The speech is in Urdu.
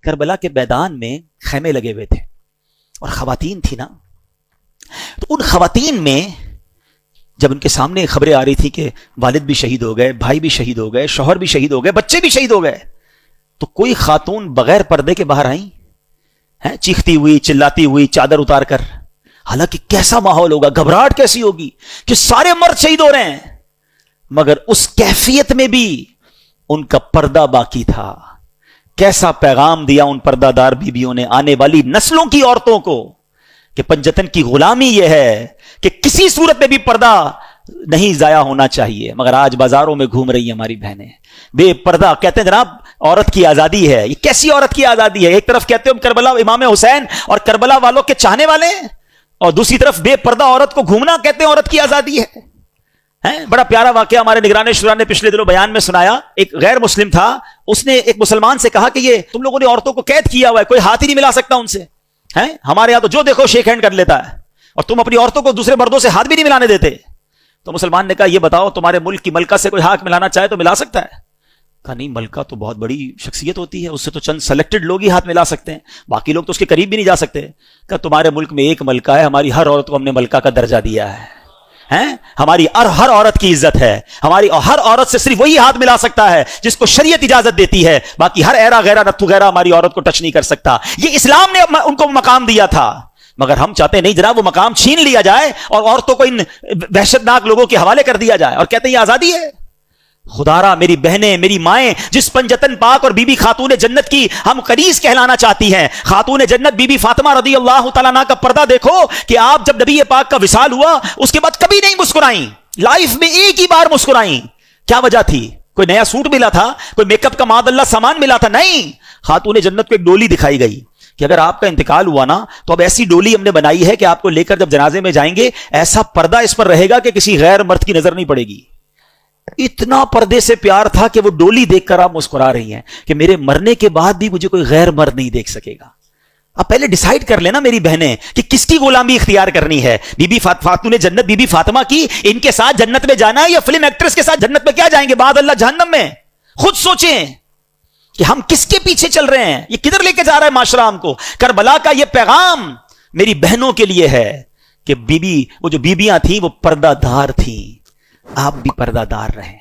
کربلا کے میدان میں خیمے لگے ہوئے تھے اور خواتین تھی نا، تو ان خواتین میں جب ان کے سامنے خبریں آ رہی تھی کہ والد بھی شہید ہو گئے، بھائی بھی شہید ہو گئے، شوہر بھی شہید ہو گئے، بچے بھی شہید ہو گئے، تو کوئی خاتون بغیر پردے کے باہر آئیں ہیں، چیختی ہوئی، چلاتی ہوئی، چادر اتار کر. حالانکہ کیسا ماحول ہوگا، گھبراہٹ کیسی ہوگی کہ سارے مرد شہید ہو رہے ہیں، مگر اس کیفیت میں بھی ان کا پردہ باقی تھا. کیسا پیغام دیا ان پردہ دار بیویوں نے آنے والی نسلوں کی عورتوں کو کہ پنجتن کی غلامی یہ ہے کہ کسی صورت میں بھی پردہ نہیں ضائع ہونا چاہیے. مگر آج بازاروں میں گھوم رہی ہیں ہماری بہنیں بے پردہ، کہتے ہیں جناب عورت کی آزادی ہے. یہ کیسی عورت کی آزادی ہے؟ ایک طرف کہتے ہیں کربلا امام حسین اور کربلا والوں کے چاہنے والے ہیں، اور دوسری طرف بے پردہ عورت کو گھومنا کہتے ہیں عورت کی آزادی ہے. بڑا پیارا واقعہ ہمارے نگران شورا نے پچھلے دنوں بیان میں سنایا. ایک غیر مسلم تھا، اس نے ایک مسلمان سے کہا کہ یہ تم لوگوں نے عورتوں کو قید کیا ہوا ہے، کوئی ہاتھ ہی نہیں ملا سکتا ان سے. ہمارے یہاں تو جو دیکھو شیک ہینڈ کر لیتا ہے، اور تم اپنی عورتوں کو دوسرے مردوں سے ہاتھ بھی نہیں ملانے دیتے. تو مسلمان نے کہا یہ بتاؤ تمہارے ملک کی ملکہ سے کوئی ہاتھ ملانا چاہے تو ملا سکتا ہے؟ کہا نہیں، ملکہ تو بہت بڑی شخصیت ہوتی ہے، اس سے تو چند سلیکٹڈ لوگ ہی ہاتھ ملا سکتے ہیں، باقی لوگ تو اس کے قریب بھی نہیں جا سکتے. کہا تمہارے ملک میں ایک ملکہ ہے، ہماری ہر عورت کو ہم نے ملکہ کا درجہ دیا ہے. ہماری ہر عورت کی عزت ہے، ہماری ہر عورت سے صرف وہی ہاتھ ملا سکتا ہے جس کو شریعت اجازت دیتی ہے، باقی ہر ایرا غیرہ نتھو غیرہ ہماری عورت کو ٹچ نہیں کر سکتا. یہ اسلام نے ان کو مقام دیا تھا، مگر ہم چاہتے ہیں نہیں جناب وہ مقام چھین لیا جائے اور عورتوں کو ان وحشت ناک لوگوں کے حوالے کر دیا جائے، اور کہتے ہیں یہ آزادی ہے. خدارا میری بہنیں، میری مائیں، جس پنجتن پاک اور بی بی خاتون جنت کی ہم قریش کہلانا چاہتی ہیں، خاتون جنت بی بی فاطمہ رضی اللہ تعالیٰ عنہ کا پردہ دیکھو کہ آپ جب نبی پاک کا وصال ہوا اس کے بعد کبھی نہیں مسکرائیں، لائف میں ایک ہی بار مسکرائیں. کیا وجہ تھی؟ کوئی نیا سوٹ ملا تھا؟ کوئی میک اپ کا معاذ اللہ سامان ملا تھا؟ نہیں. خاتون جنت کو ایک ڈولی دکھائی گئی کہ اگر آپ کا انتقال ہوا نا تو اب ایسی ڈولی ہم نے بنائی ہے کہ آپ کو لے کر جب جنازے میں جائیں گے ایسا پردہ اس پر رہے گا کہ کسی غیر مرد کی نظر نہیں پڑے گی. اتنا پردے سے پیار تھا کہ وہ ڈولی دیکھ کر آپ مسکرا رہی ہیں کہ میرے مرنے کے بعد بھی مجھے کوئی غیر مرد نہیں دیکھ سکے گا. اب پہلے ڈیسائیڈ کر لینا میری بہنیں کہ کس کی غلامی اختیار کرنی ہے. بی بی خاتون جنت بی بی فاطمہ کی، ان کے ساتھ جنت میں جانا ہے یا فلم ایکٹریس کے ساتھ جنت میں کیا جائیں گے بعد اللہ جہنم میں؟ خود سوچیں کہ ہم کس کے پیچھے چل رہے ہیں، یہ کدھر لے کے جا رہا ہے معاشرہ ہم کو. کربلا کا یہ پیغام میری بہنوں کے لیے ہے کہ وہ جو بیبیاں تھیں وہ پردہ دار تھیں، آپ بھی پردہ دار رہیں.